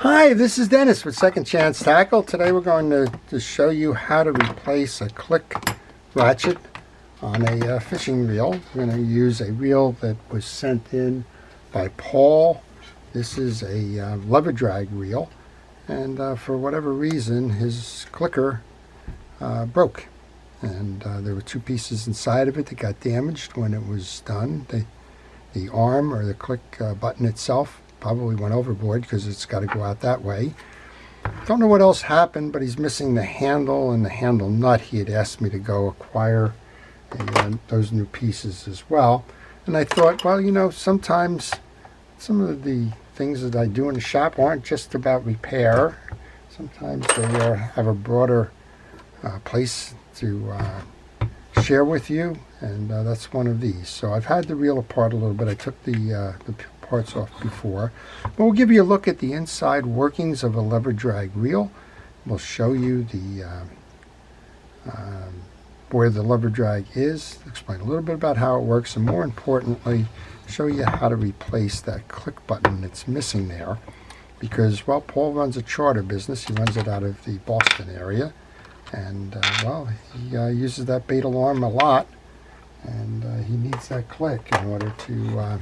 Hi, this is Dennis with Second Chance Tackle. Today we're going to show you how to replace a click ratchet on a fishing reel. We're going to use a reel that was sent in by Paul. This is a lever drag reel, and for whatever reason his clicker broke, and there were two pieces inside of it that got damaged when it was done. The arm, or the click button itself, probably went overboard because it's got to go out that way. Don't know what else happened, but he's missing the handle and the handle nut. He had asked me to go acquire those new pieces as well. And I thought, well, you know, sometimes some of the things that I do in the shop aren't just about repair. Sometimes they have a broader place to share with you, and that's one of these. So I've had the reel apart a little bit. I took the parts off before, but we'll give you a look at the inside workings of a lever drag reel. We'll show you the where the lever drag is, explain a little bit about how it works, and more importantly, show you how to replace that click button that's missing there. Because, well, Paul runs a charter business. He runs it out of the Boston area, and well, he uses that bait alarm a lot, and he needs that click in order to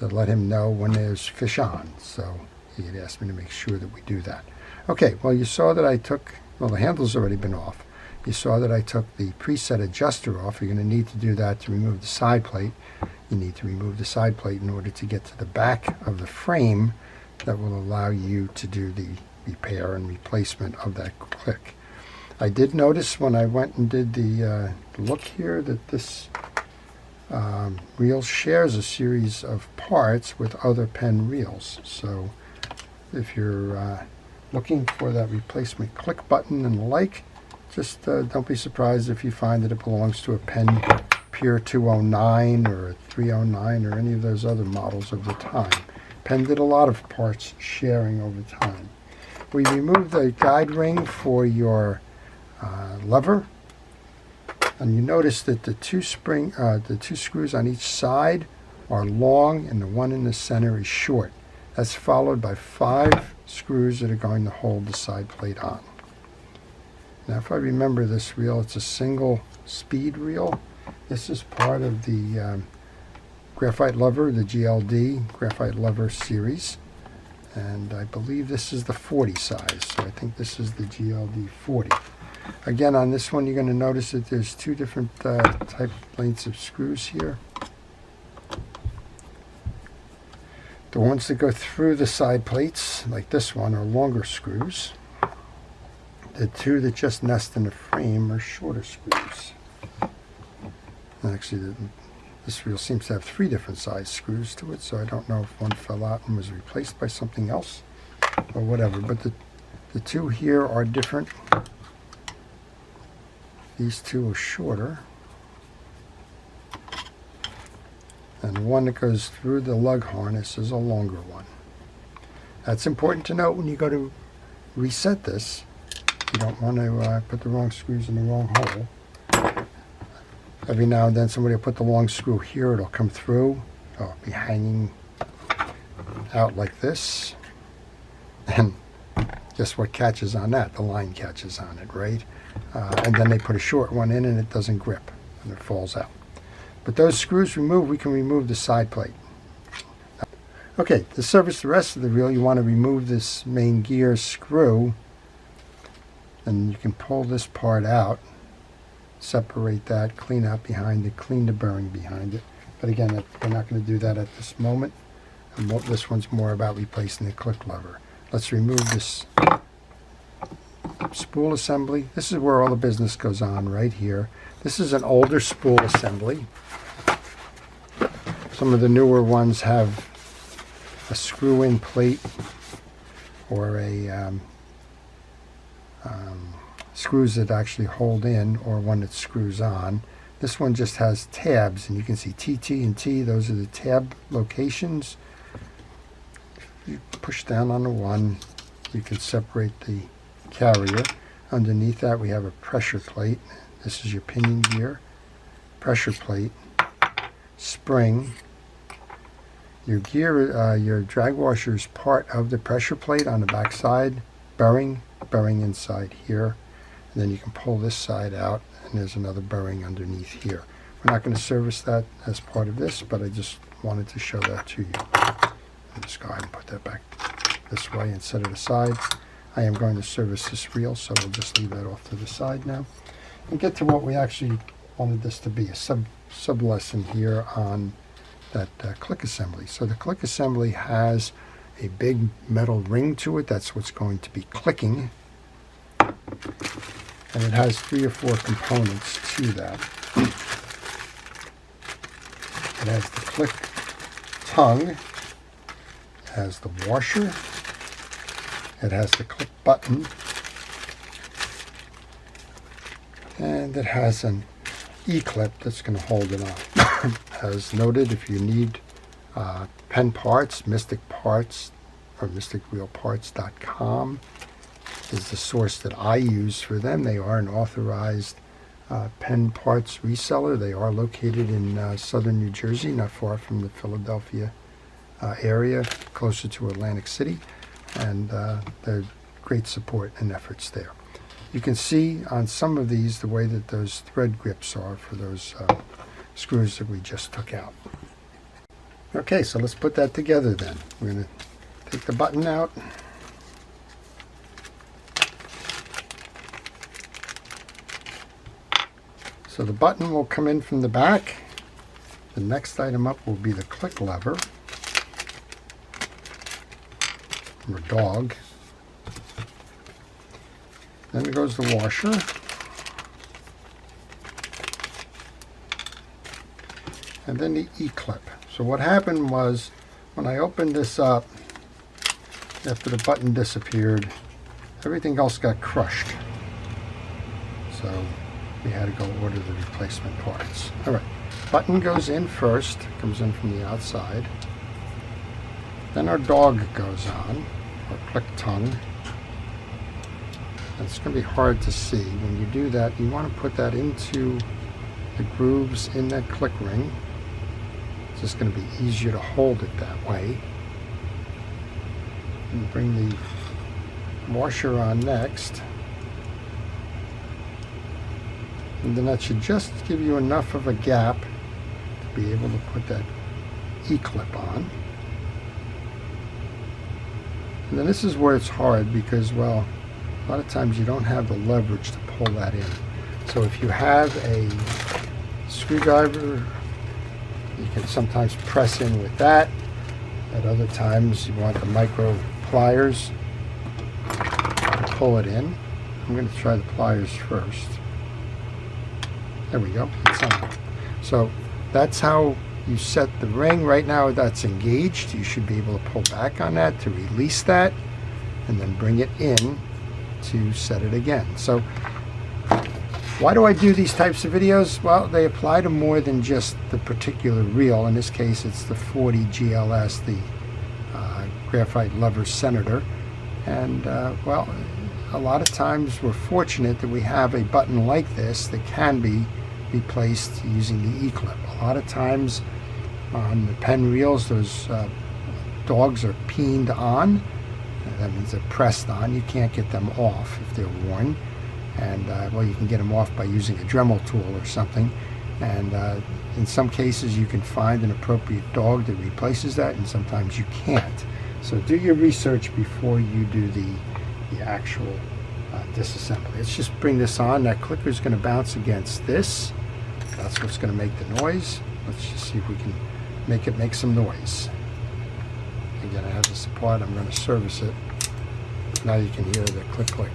let him know when there's fish on. So he had asked me to make sure that we do that. Okay, well, you saw that I took, well, the handle's already been off. You saw that I took the preset adjuster off. You're going to need to do that to remove the side plate. You need to remove the side plate in order to get to the back of the frame that will allow you to do the repair and replacement of that click. I did notice when I went and did the look here that this reel shares a series of parts with other Penn reels. So if you're looking for that replacement click button and the like, just don't be surprised if you find that it belongs to a Penn Pure 209 or a 309 or any of those other models of the time. Penn did a lot of parts sharing over time. We removed the guide ring for your lever, and you notice that the two screws on each side are long and the one in the center is short. That's followed by 5 screws that are going to hold the side plate on. Now, if I remember this reel, it's a single speed reel. This is part of the graphite lever, the GLD graphite lever series, and I believe this is the 40 size, so I think this is the GLD 40. Again, on this one, you're going to notice that there's 2 different type lengths of screws here. The ones that go through the side plates, like this one, are longer screws. The 2 that just nest in the frame are shorter screws. And actually, this reel seems to have 3 different size screws to it, so I don't know if one fell out and was replaced by something else, or whatever. But the 2 here are different. These 2 are shorter, and the one that goes through the lug harness is a longer one. That's important to note when you go to reset this. You don't want to put the wrong screws in the wrong hole. Every now and then somebody will put the long screw here, it'll come through, it'll be hanging out like this, and guess what catches on that? The line catches on it, right? And then they put a short one in and it doesn't grip and it falls out. But those screws removed, we can remove the side plate. Okay, to service the rest of the reel, you want to remove this main gear screw, and you can pull this part out, separate that, clean out behind it, clean the bearing behind it. But again, we're not going to do that at this moment. And this one's more about replacing the click lever. Let's remove this spool assembly. This is where all the business goes on, right here. This is an older spool assembly. Some of the newer ones have a screw-in plate or a screws that actually hold in, or one that screws on. This one just has tabs, and you can see TT and T. Those are the tab locations. You push down on the one, you can separate the carrier. Underneath that we have a pressure plate. This is your pinion gear, pressure plate, spring, Your gear, your drag washer is part of the pressure plate on the back side, bearing inside here. And then you can pull this side out, and there's another bearing underneath here. We're not going to service that as part of this, but I just wanted to show that to you. I'll just go ahead and put that back this way instead of the side. I am going to service this reel, so we'll just leave that off to the side now. And get to what we actually wanted this to be, a sub lesson here on that click assembly. So the click assembly has a big metal ring to it. That's what's going to be clicking. And it has 3 or 4 components to that. It has the click tongue, it has the washer, it has the click button, and it has an E-clip that's going to hold it on. As noted, if you need Penn parts, Mystic Parts or mysticwheelparts.com is the source that I use for them. They are an authorized Penn parts reseller. They are located in southern New Jersey, not far from the Philadelphia area, closer to Atlantic City, and they're great support and efforts there. You can see on some of these the way that those thread grips are for those screws that we just took out. Okay, so let's put that together then. We're going to take the button out. So the button will come in from the back. The next item up will be the click lever, or dog. Then it goes the washer. And then the E-clip. So what happened was, when I opened this up, after the button disappeared, everything else got crushed. So we had to go order the replacement parts. All right, button goes in first, comes in from the outside. Then our dog goes on, or click tongue. It's going to be hard to see. When you do that, you want to put that into the grooves in that click ring. It's just going to be easier to hold it that way. And bring the washer on next. And then that should just give you enough of a gap to be able to put that E-clip on. And then this is where it's hard because, well, a lot of times you don't have the leverage to pull that in. So if you have a screwdriver, you can sometimes press in with that. At other times you want the micro pliers to pull it in. I'm going to try the pliers first. There we go. It's on. So that's how you set the ring. Right now that's engaged. You should be able to pull back on that to release that and then bring it in to set it again. So why do I do these types of videos? Well, they apply to more than just the particular reel. In this case, it's the 40 GLS, the graphite lever senator. And well, a lot of times we're fortunate that we have a button like this that can be replaced using the E-clip. A lot of times on the Penn reels, those dogs are peened on. That means they're pressed on. You can't get them off if they're worn. And well, you can get them off by using a Dremel tool or something. And in some cases you can find an appropriate dog that replaces that, and sometimes you can't. So do your research before you do the actual disassembly. Let's just bring this on. That clicker is going to bounce against this. That's what's going to make the noise. Let's just see if we can make it make some noise. Again, I have this apart. I'm going to service it. Now you can hear the click click.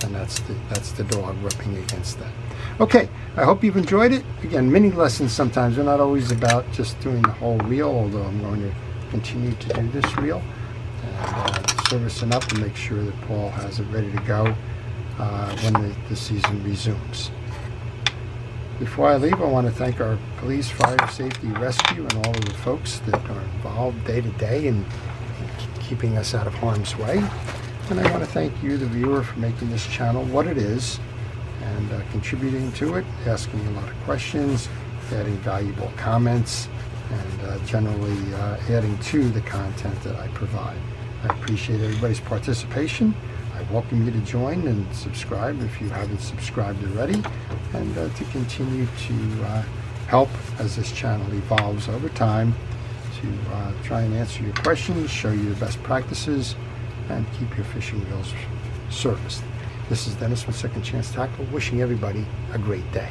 And that's the dog rubbing against that. Okay, I hope you've enjoyed it. Again, mini lessons sometimes are not always about just doing the whole reel, although I'm going to continue to do this reel. And servicing up and make sure that Paul has it ready to go when the season resumes. Before I leave, I want to thank our police, fire, safety, rescue, and all of the folks that are involved day to day in keeping us out of harm's way. And I want to thank you, the viewer, for making this channel what it is and contributing to it, asking a lot of questions, adding valuable comments, and generally adding to the content that I provide. I appreciate everybody's participation. I welcome you to join and subscribe if you haven't subscribed already, and to continue to help as this channel evolves over time, to try and answer your questions, show you the best practices, and keep your fishing reels serviced. This is Dennis with Second Chance Tackle, wishing everybody a great day.